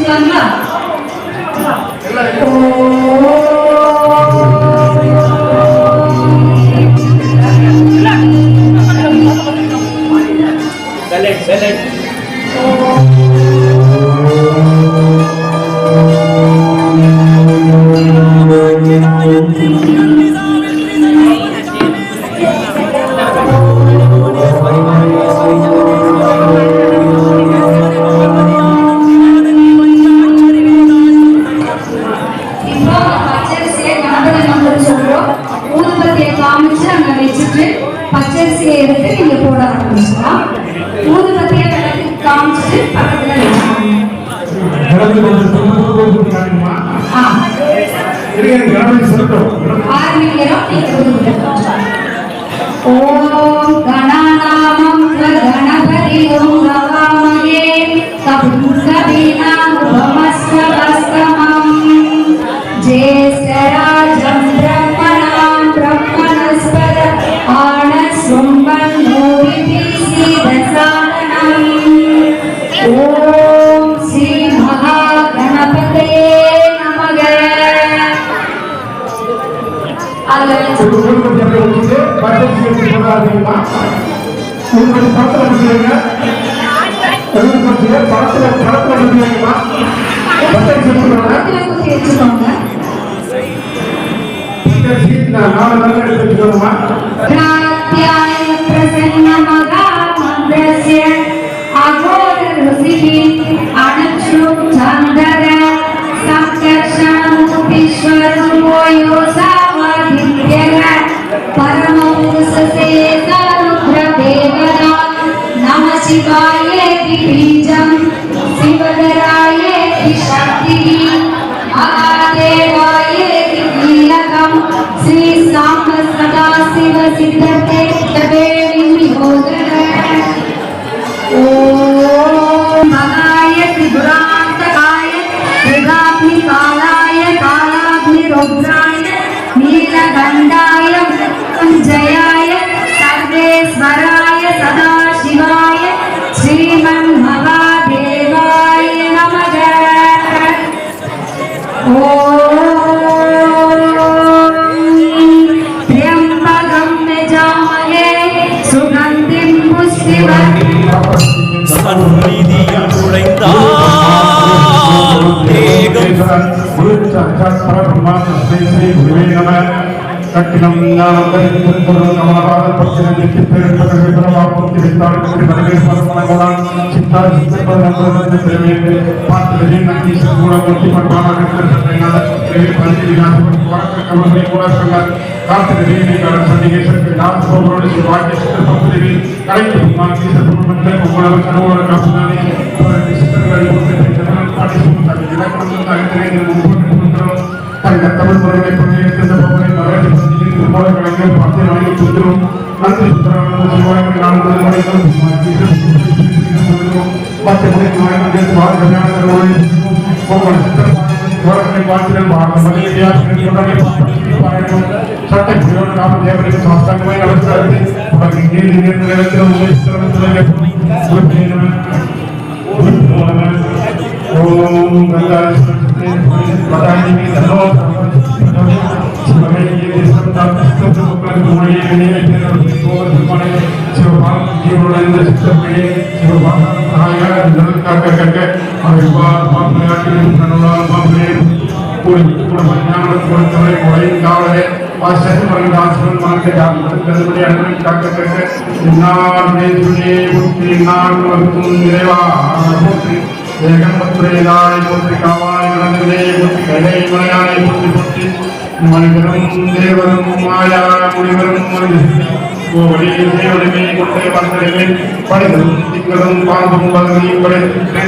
வச்சுக்கலாங்களா? பச்சரிசியை எடுத்து நீங்க போட ஆரம்பிச்சுக்கலாம். ஊதுபத்தியை காமிச்சு பக்கத்துல ஓம் கணநாமம் கணபதி ஓம் ரவாமயே கபீனாம் உபமஸ்வஸ்தமம் ஜேஷ்டராஜம் பிரம்மணாம் பிரம்மணஸ்பத ஆனஸ்வம்பன் மூரிபி சீதசாதனம் ஓம் ஸ்ரீ மகா கணபதயே நமக. शिवाय बीजम शिवधराय शक्ति महादेवाय कीलकम श्री सांब सदा शिव सिद्धते तवेणि होदर ओम भगाय त्रिपुरांतकाय त्रिगाग्नि कालाय कालाग्नि रुद्राय नीलकंठाय जयाय सर्वेश्वराय सदा शिवाय श्रीमन् महादेवाय नमः। ओम त्र्यंबकं यजामहे सुगंधिं पुष्टिवर्धनम् சந்நிதியில் நுழைந்தால் தேகம் கட்டினம் ஞானம் கருத்துப்பொருள் கமலபாத பட்சணத்திற்கு பெரும்பதவி பிரபாபுக்கு வித்தாடுக்கு பரமேஸ்வரன் சித்தார் சித்தப்பதம் திரவேந்து பாத்திரஜி நந்தீஸ்வரன் மூலமூர்த்தி பட்பானகர் பஞ்சு விநாசம் வடக்கு கமலை மூலசங்கர் கார்த்திக தேவி கடன் சண்டிகேஸ்வரன் நாத் சோபரோடு சிவாக்கிய சித்திர சமுதிரி கலைக்கு புமான் ஈஸ்வர பிரபந்தன் உங்களவர் கனவோட காசுதானி சித்தர்கள் பாடி சுமந்தாங்க இலக்கணம் அகத்திரைகள் முன்பு தமிழ் முறையை பணியேற்ற பவனை மராட்டி பந்தியில் திருமண கலைஞர் பத்து நாளை சுத்திரும் நன்றி சுத்தரான சிவாயங்கள் நான்கு மணிகள் மற்ற மொழிகள் வாழ்க்கை ஒவ்வொரு சித்தர்களை வாழ்க்கையில் மலையாள சட்டை புரியோட நாம தேவனுக்கு சாஸ்தாங்கமாய் நடக்கிறது உலகின் நீதி நிலையத்தில் உங்களை ஓம் கங்கா बताने में धन्यवाद हमें ये संता पुस्तक पर हमारे लिए और हमारे शिवभाग जीवनंद शिक्षक में शिवभाग आया नल का करके और बात बात में आके धन्यवाद बात में पूरी ज्ञान पूरी तरह कोई गाँव है और सच में दास में मान के जान करने अंदर का करके नाम ने जुने मुक्ति नाम तुम देवा मुक्ति ஏகம்பத்ரேதாய மூர்த்தி காவாய நந்தே மூர்த்தி கைலை மலையாய மூர்த்தி மூர்த்தி மணிவரும் தேவரும் மாயா முனிவரும் மனித கோவடி தேவடிமை கொண்டே வந்தடிமை படைகளும் திங்களும் பாம்பும் பதவியும் படைத்து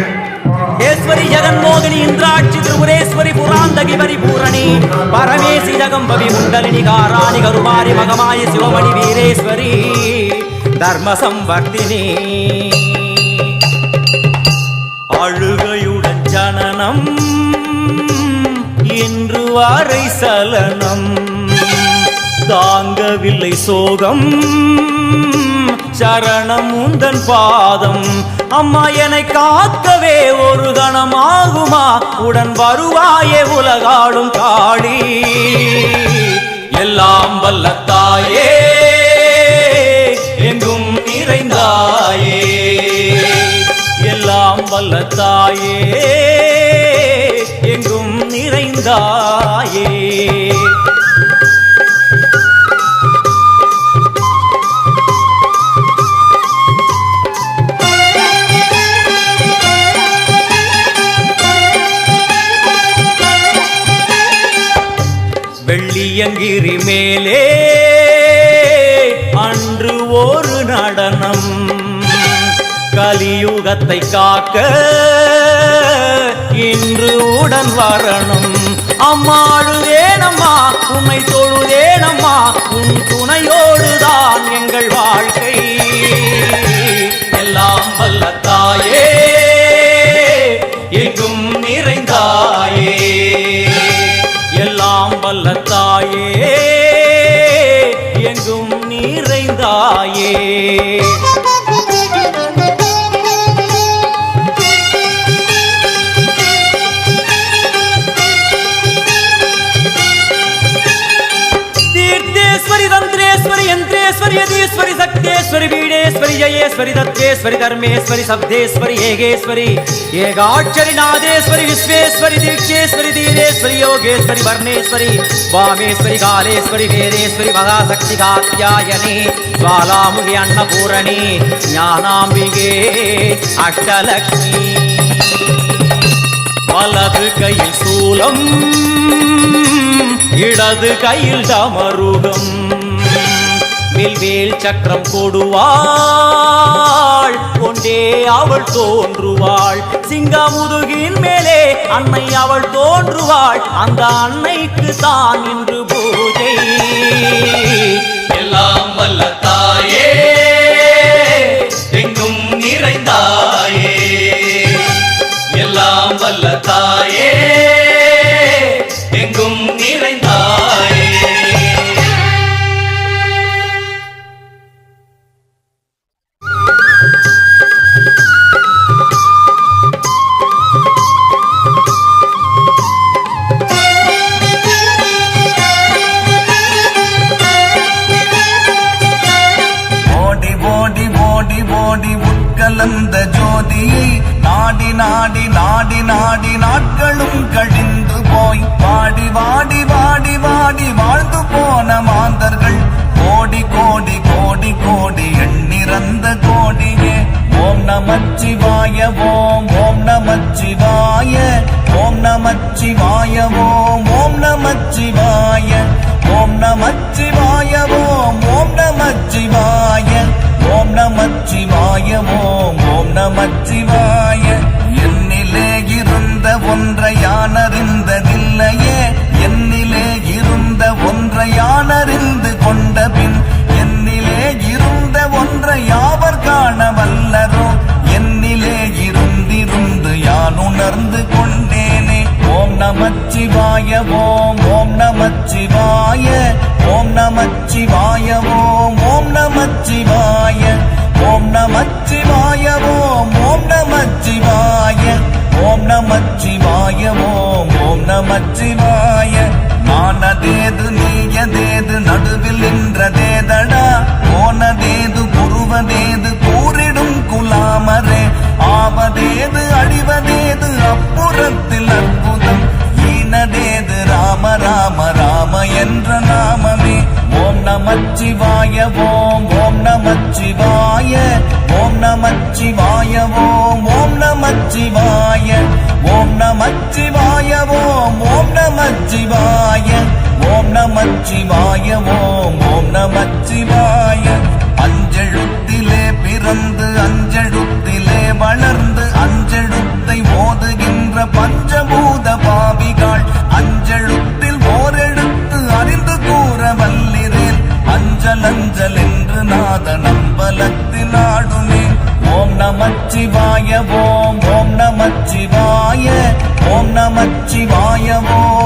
ஈஸ்வரி ஜெகன்மோகினி இந்திராட்சி திரிபுரேஸ்வரி புராந்தகி பரிபூரணி பரமேசி ஜகம்பவி முண்டலினி காராணி கருமாரி மகமாயி சிவமணி வீரேஸ்வரி தர்ம சம்வர்த்தினி அழுகையுடன் ஜனனம் இன்று வாரை சலனம் தாங்கவில்லை சோகம் சரணம் உந்தன் பாதம். அம்மா என்னை காக்கவே ஒரு கணமாகுமா, உடன் வருவாயே உலகாளும் காளி. எல்லாம் வல்ல தாயே எங்கும் நிறைந்தாயே, எல்லாம் வல்ல தாயே எங்கும் நிறைந்தாயே. வெள்ளியங்கிரி மேலே அன்று ஒரு நடனம், கலியுகத்தை காக்க இன்று உடன் வரணும். அம்மாழுதேனம்மா உன்னை தொழுதேனம்மா, உன் துணையோடுதான் எங்கள் வாழ்க்கை. எல்லாம் வல்ல தாயே எங்கும் நிறைந்தாயே, எல்லாம் வல்ல தாயே எங்கும் நிறைந்தாயே. तीर्थेश्वरी तंत्रेश्वरी यंत्रेश्वरी यदीश्वरी शक्तेश्वरी बीडेश्वरी जयेश्वरी दत्तेश्वरी धर्मेश्वरी शब्देश्वरी येगेश्वरी येगाक्षरी नादेश्वरी विश्वेश्वरी दीक्षेश्वरी धीरेश्वरी योगेश्वरी वर्णेश्वरी वामेश्वरी कालेश्वरी वेदेश्वरी महाशक्ति कात्यायनी ज्वालामुखी अन्नपूरणी ज्ञानाम्बिके अष्टलक्ष्मी. வலது கையில் சூலம் இடது கையில் டமருகம், வில்வேல் சக்கரம் கொடுவாள் கொண்டே அவள் தோன்றுவாள். சிங்கமுதுகின் மேலே அன்னை அவள் தோன்றுவாள், அந்த அன்னைக்கு தான் இன்று பூஜை. எல்லாம் வல்ல தாயே எங்கும் நிறைந்தாயே, எல்லாம் வல்ல தாயே எங்கும் நிறைந்தாயே. ஓடி ஓடி ஓடி ஓடி உட்கலந்த ஜோதியை நாடி நாடி நாடி நாடி நாட்களும் கழிந்து போய் வாடி வாடி வாடி வாடி வாழ்ந்து போன மாந்தர்கள் கோடி கோடி கோடி கோடி எண்ணிறந்த கோடியே. ஓம் நமச்சிவாய ஓம் ஓம் நமச்சிவாய ஓம் நமச்சிவாய ஓம் ஓம் நமச்சிவாய ஓம் நமச்சிவாய ஓம் ஓம் நமச்சிவாய ஓம் நமச்சிவாய ஓம் ஓம் நமச்சிவாய. என்னிலே இருந்த ஒன்றை யானறிந்ததில்லையே, என்னிலே இருந்த ஒன்றை யானறிந்து கொண்ட பின் என்னிலே இருந்த ஒன்றை யாவர் காண வல்லரோ, என்னிலே இருந்திருந்து யான் உணர்ந்து கொண்டேனே. ஓம் நமச்சிவாய ஓம் ஓம் நமச்சிவாய ஓம் நமச்சிவாய ஓம் ஓம் நமச்சிவாய ஓம் நமச்சிவாய ஓம் ஓம் நமச்சிவாய ஓம் நமச்சிவாய ஓம் ஓம் நமச்சிவாய. நானதேது நீயதேது நடுவில் நின்றதேதடா, போனதேது புருவதேது கூறிடும் குலாமரே, ஆவதேது அடிவதேது அப்புறத்தில் அற்புதம், ஈனதேது ராம ராம ராம என்ற நாமமே. ஓம் நமச்சிவாய ஓம் ஓம் நமச்சிவாய ஓம் நமச்சிவாய ஓம் ஓம் நமச்சிவாய ஓம் நமச்சிவாய ஓம் ஓம் நமச்சிவாய ஓம் நமச்சிவாய ஓம் ஓம் நமச்சிவாய. அஞ்செழுத்திலே பிறந்து அஞ்செழுத்திலே வளர்ந்து அஞ்செழுத்தை ஓதுகின்ற பஞ்சபூத பாவிகள் அஞ்செழுத்தில் ஓரெழுத்து அறிந்து கூற வல்லிரேன். அஞ்சல் அஞ்சல் என்று நாத நம்பலத்தின் ஆடுமே. ஓம் நமச்சிவாய ஓம் ஓம் நமச்சிவாய ஓம் நமச்சிவாய ஓம்